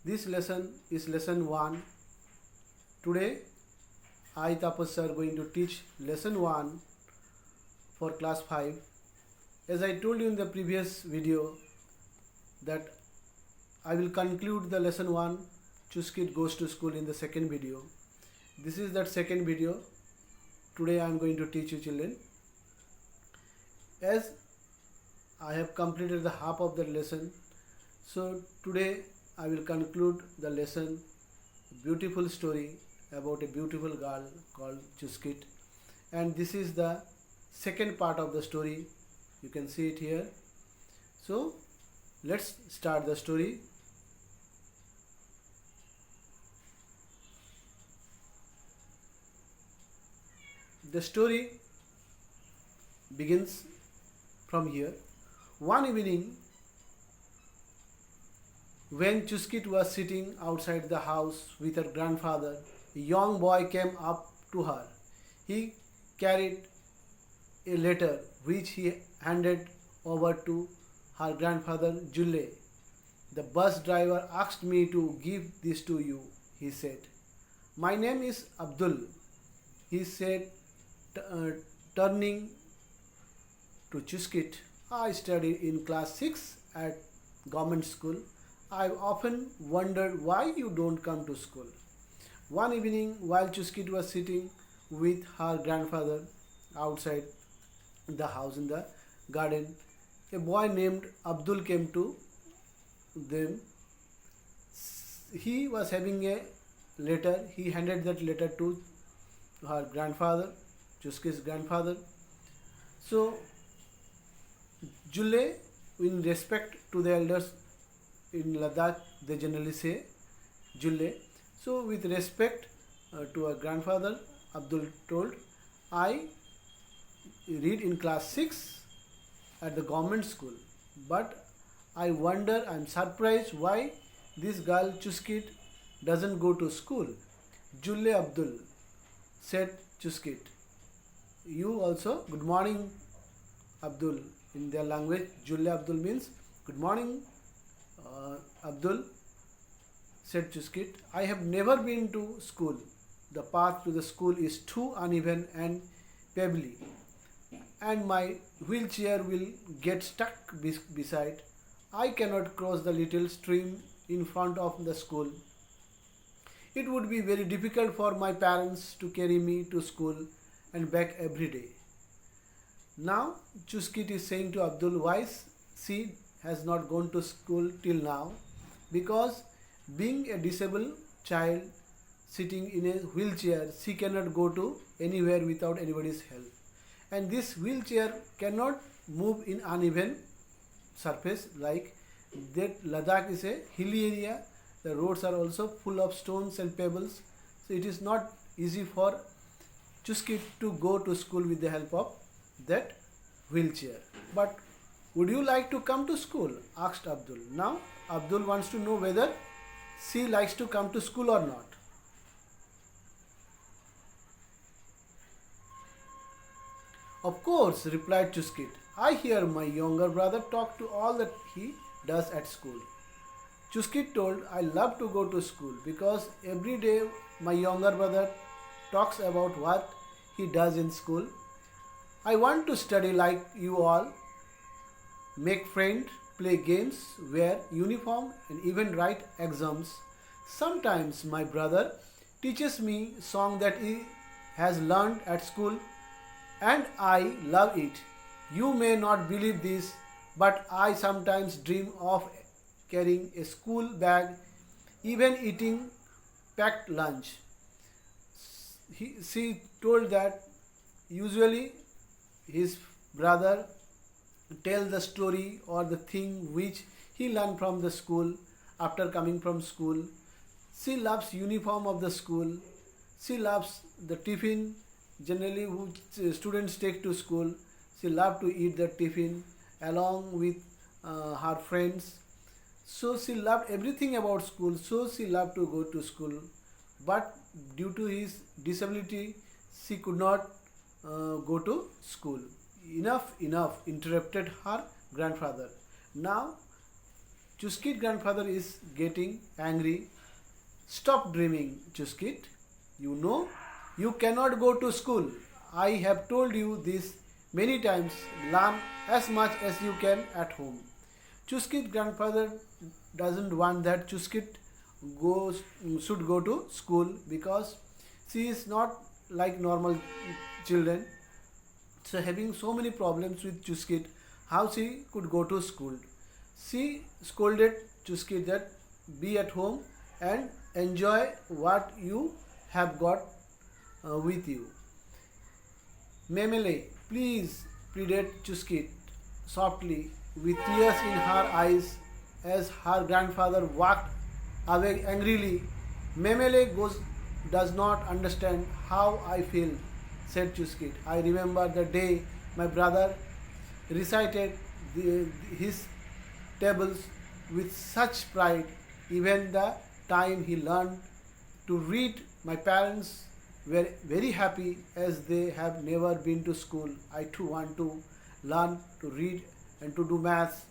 This lesson is lesson 1. Today I Tapas are going to teach lesson 1 for class 5. As I told you in the previous video that I will conclude the lesson 1 Chuskit goes to school in the second video. This is that second video. Today I am going to teach you children. As I have completed the half of the lesson, so today I will conclude the lesson, beautiful story about a beautiful girl called Chuskit, and this is the second part of the story. You can see it here. So let's start the story. The story begins from here. One evening, when Chuskit was sitting outside the house with her grandfather, a young boy came up to her. He carried a letter which he handed over to her grandfather Julle. The bus driver asked me to give this to you, he said. My name is Abdul, he said, turning to Chuskit. I studied in class 6 at government school. I've often wondered why you don't come to school. One evening, while Chuskit was sitting with her grandfather outside the house in the garden, a boy named Abdul came to them. He was having a letter. He handed that letter to her grandfather, Chuskit's grandfather. So, Julle, in respect to the elders in Ladakh, they generally say Julle. So, with respect to her grandfather, Abdul told, I read in class 6 at the government school, but I wonder, I'm surprised why this girl Chuskit doesn't go to school. Julle Abdul, said Chuskit. You also, good morning Abdul. In their language, Julle Abdul means good morning Abdul, said Chuskit. I have never been to school. The path to the school is too uneven and pebbly, and my wheelchair will get stuck beside. I cannot cross the little stream in front of the school. It would be very difficult for my parents to carry me to school and back every day. Now Chuskit is saying to Abdul why she has not gone to school till now, because being a disabled child sitting in a wheelchair, she cannot go to anywhere without anybody's help, and this wheelchair cannot move in uneven surface. Like that, Ladakh is a hilly area. The roads are also full of stones and pebbles, so it is not easy for Chuskit to go to school with the help of that wheelchair. But would you like to come to school? Asked Abdul. Now Abdul wants to know whether she likes to come to school or not. Of course, replied Chuskit. I hear my younger brother talk to all that he does at school. Chuskit told, I love to go to school because every day my younger brother talks about what he does in school. I want to study like you all, make friends, play games, wear uniform and even write exams. Sometimes my brother teaches me song that he has learned at school and I love it. You may not believe this, but I sometimes dream of carrying a school bag, even eating packed lunch. She told that usually his brother tell the story or the thing which he learned from the school after coming from school. She loves uniform of the school. She loves the tiffin generally which students take to school. She loved to eat the tiffin along with her friends. So she loved everything about school. So she loved to go to school. But due to his disability, she could not go to school. Enough, interrupted her grandfather. Now Chuskit grandfather is getting angry. Stop dreaming, Chuskit. You know you cannot go to school. I have told you this many times. Learn as much as you can at home. Chuskit grandfather doesn't want that Chuskit goes should go to school because she is not like normal children. So having so many problems with Chuskit, how she could go to school. She scolded Chuskit that be at home and enjoy what you have got with you. Memele, please, pleaded Chuskit softly with tears in her eyes as her grandfather walked away angrily. Memele does not understand how I feel, said Chuskit. I remember the day my brother recited his tables with such pride, even the time he learned to read. My parents were very happy as they have never been to school. I too want to learn to read and to do maths.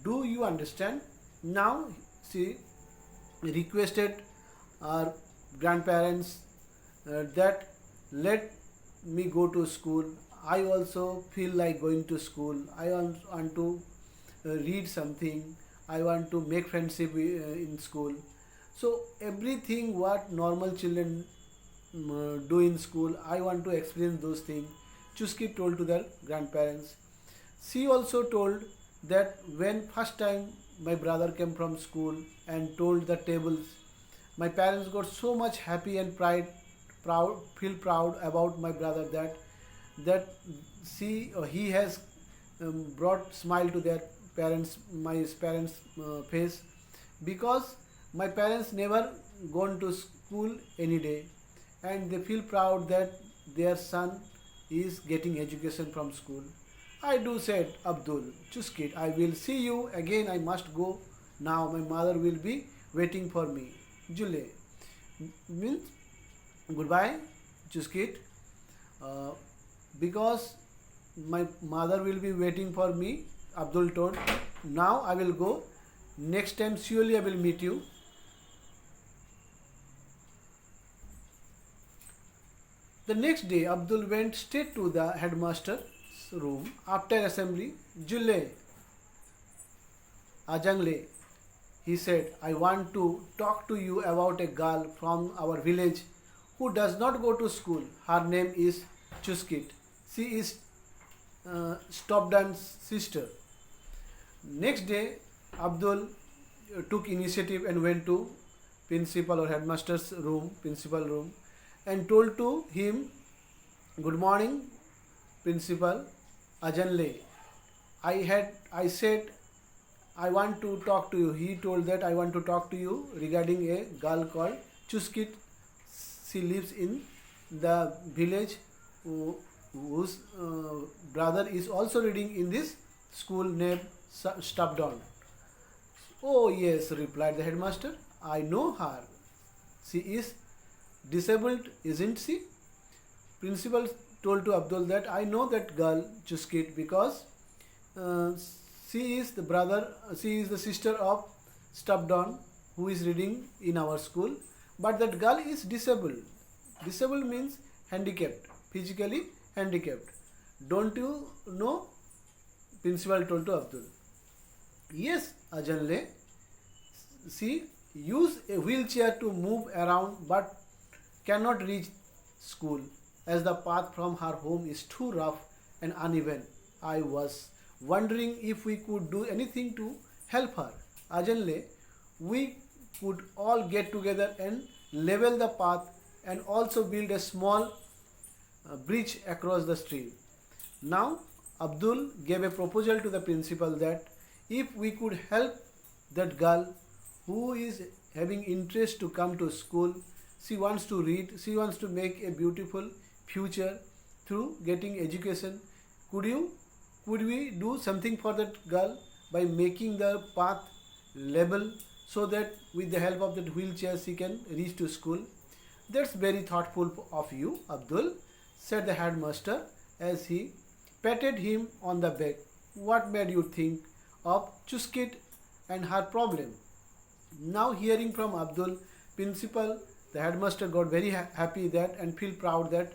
Do you understand? Now she requested our grandparents that let me go to school. I also feel like going to school. I want to read something. I want to make friendship in school. So everything what normal children do in school, I want to experience those things. Chuskit told to their grandparents. She also told that when first time my brother came from school and told the tables, my parents got so much happy and feel proud about my brother that he has brought smile to their my parents face, because my parents never gone to school any day and they feel proud that their son is getting education from school. I do, said Abdul. Chuskit, I will see you again. I must go now. My mother will be waiting for me. Jule means goodbye, Chuskit. Because my mother will be waiting for me, Abdul told. Now I will go. Next time surely I will meet you. The next day, Abdul went straight to the headmaster's room. After assembly, Julle, Ajangle, he said, I want to talk to you about a girl from our village who does not go to school. Her name is Chuskit. She is Stopdan's sister. Next day, Abdul took initiative and went to principal or headmaster's room, principal room, and told to him, good morning, Principal Ajanle. I said I want to talk to you. He told that I want to talk to you regarding a girl called Chuskit. She lives in the village whose brother is also reading in this school named Stopdown. Oh yes, replied the headmaster. I know her. She is disabled, isn't she? Principal told to Abdul that I know that girl Chuskit because she is the sister of Stopdown who is reading in our school. But that girl is disabled. Disabled means handicapped, physically handicapped. Don't you know? Principal told to Abdul. Yes, Ajanle. She use a wheelchair to move around but cannot reach school as the path from her home is too rough and uneven. I was wondering if we could do anything to help her. Ajanle, we could all get together and level the path and also build a small bridge across the stream. Now, Abdul gave a proposal to the principal that if we could help that girl who is having interest to come to school, she wants to read, she wants to make a beautiful future through getting education. Could we do something for that girl by making the path level so that with the help of that wheelchair she can reach to school? That's very thoughtful of you, Abdul, said the headmaster as he patted him on the back. What made you think of Chuskit and her problem. Now hearing from Abdul, principal, the headmaster got very happy that and feel proud that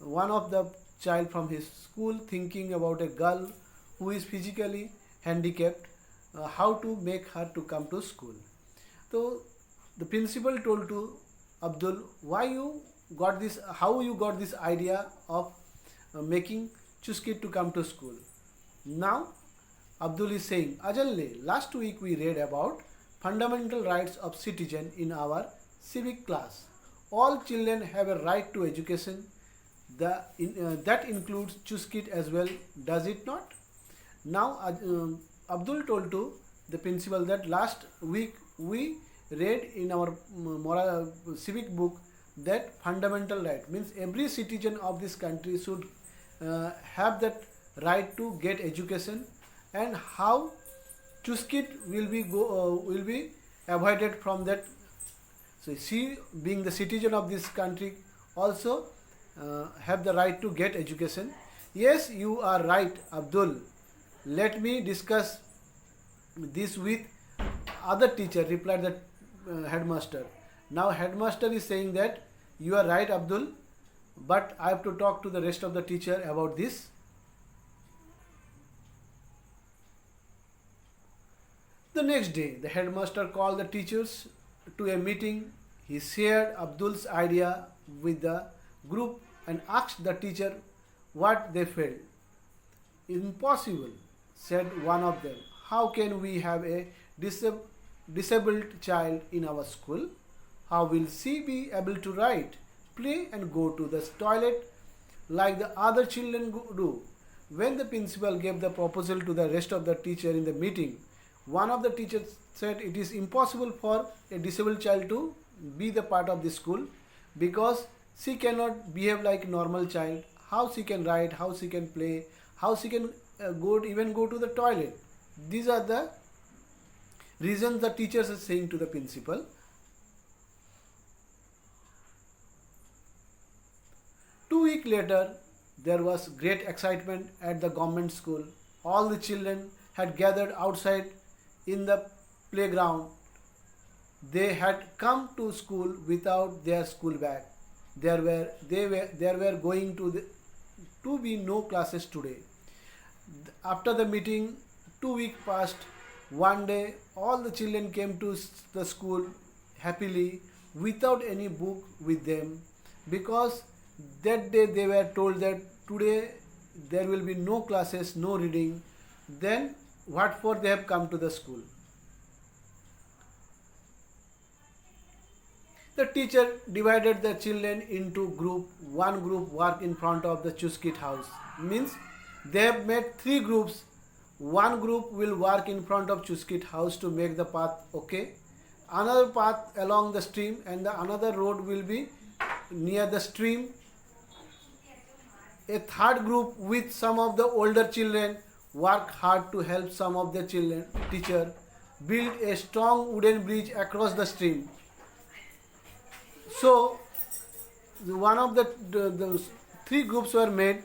one of the child from his school thinking about a girl who is physically handicapped, how to make her to come to school. So the principal told to Abdul, why you got this, how you got this idea of making Chuskit to come to school. Now Abdul is saying, Ajalle, last week we read about fundamental rights of citizen in our civic class. All children have a right to education. That includes Chuskit as well, does it not? Now Abdul told to the principal that last week we read in our moral civic book that fundamental right means every citizen of this country should have that right to get education, and how Chuskit will be avoided from that. So she, being the citizen of this country, also have the right to get education. Yes, you are right, Abdul. Let me discuss this with other teacher, replied the headmaster. Now headmaster is saying that you are right, Abdul, but I have to talk to the rest of the teacher about this. The next day, the headmaster called the teachers to a meeting. He shared Abdul's idea with the group and asked the teacher what they felt. Impossible, said one of them. How can we have a disabled child in our school? How will she be able to write, play and go to the toilet like the other children do? When the principal gave the proposal to the rest of the teacher in the meeting, one of the teachers said it is impossible for a disabled child to be the part of the school because she cannot behave like a normal child. How she can write, how she can play, how she can even go to the toilet. These are the reasons the teachers are saying to the principal. 2 weeks later, there was great excitement at the government school. All the children had gathered outside in the playground. They had come to school without their school bag. There were going to be no classes today. After the meeting, 2 weeks passed. One day, all the children came to the school happily without any book with them, because that day they were told that today there will be no classes, no reading. Then what for they have come to the school? The teacher divided the children into group. One group work in front of the Chuskit house. Means they have made 3 groups. One group will work in front of Chuskit house to make the path okay. Another path along the stream, and the another road will be near the stream. A third group with some of the older children work hard to help some of the children. Teacher build a strong wooden bridge across the stream. So one of the 3 groups were made.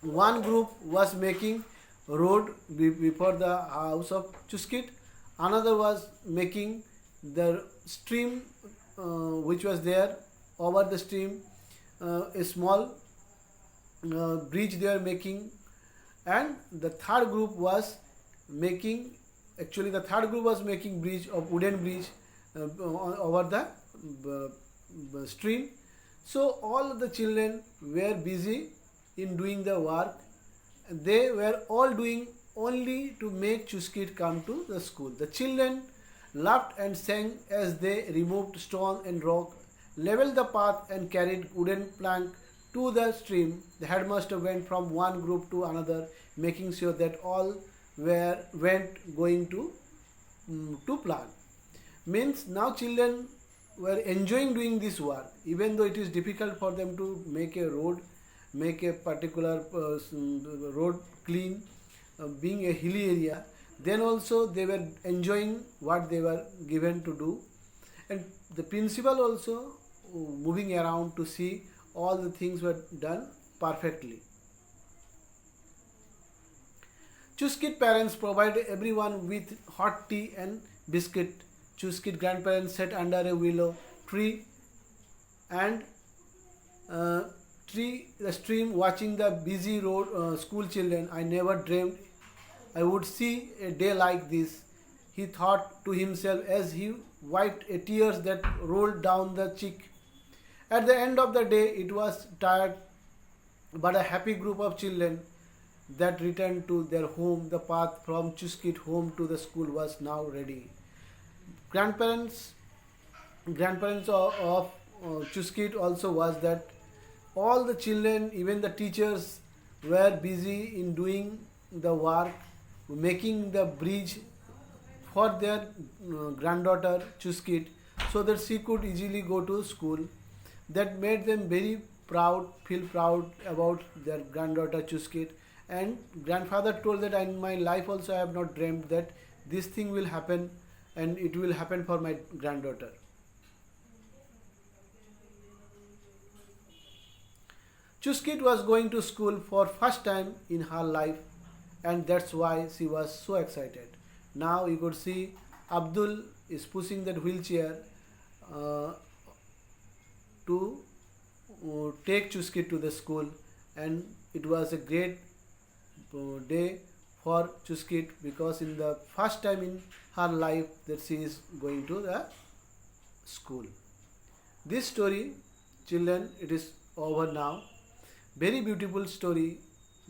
One group was making road before the house of Chuskit. Another was making the stream which was there over the stream, a small bridge they are making. And the third group was making, actually the third group was making bridge of wooden bridge over the stream. So all the children were busy in doing the work. They were all doing only to make Chuskit come to the school. The children laughed and sang as they removed stone and rock, leveled the path and carried wooden plank to the stream. The headmaster went from one group to another, making sure that all went going to plant. Means now children were enjoying doing this work, even though it is difficult for them to make a road, make a particular road clean, being a hilly area. Then also they were enjoying what they were given to do, and the principal also moving around to see all the things were done perfectly. Chuskit parents provided everyone with hot tea and biscuit. Chuskit grandparents sat under a willow tree and the stream watching the busy road school children. I never dreamed I would see a day like this, he thought to himself as he wiped a tears that rolled down the cheek. At the end of the day, it was tired but a happy group of children that returned to their home. The path from Chuskit home to the school was now ready. Grandparents, grandparents of Chuskit also was that all the children, even the teachers, were busy in doing the work, making the bridge for their granddaughter Chuskit so that she could easily go to school. That made them very proud, feel proud about their granddaughter Chuskit. And grandfather told that in my life also I have not dreamed that this thing will happen and it will happen for my granddaughter. Chuskit was going to school for first time in her life and that's why she was so excited. Now you could see Abdul is pushing that wheelchair to take Chuskit to the school, and it was a great day for Chuskit because in the first time in her life that she is going to the school. This story, children, it is over now. Very beautiful story.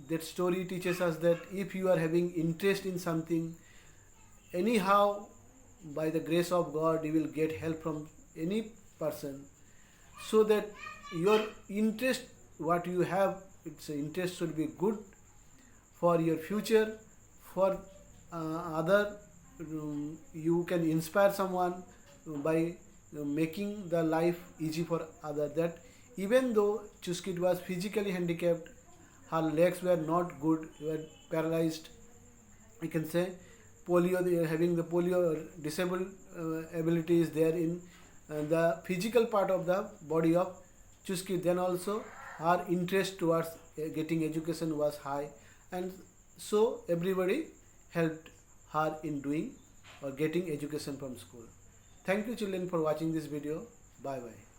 That story teaches us that if you are having interest in something, anyhow by the grace of God you will get help from any person, so that your interest what you have, its interest should be good for your future, for other you can inspire someone by making the life easy for other. That even though Chuskit was physically handicapped, her legs were not good, were paralyzed, you can say polio, they are having the polio disabled abilities there in the physical part of the body of Chuskit. Then also her interest towards getting education was high, and so everybody helped her in doing or getting education from school. Thank you children for watching this video. Bye bye.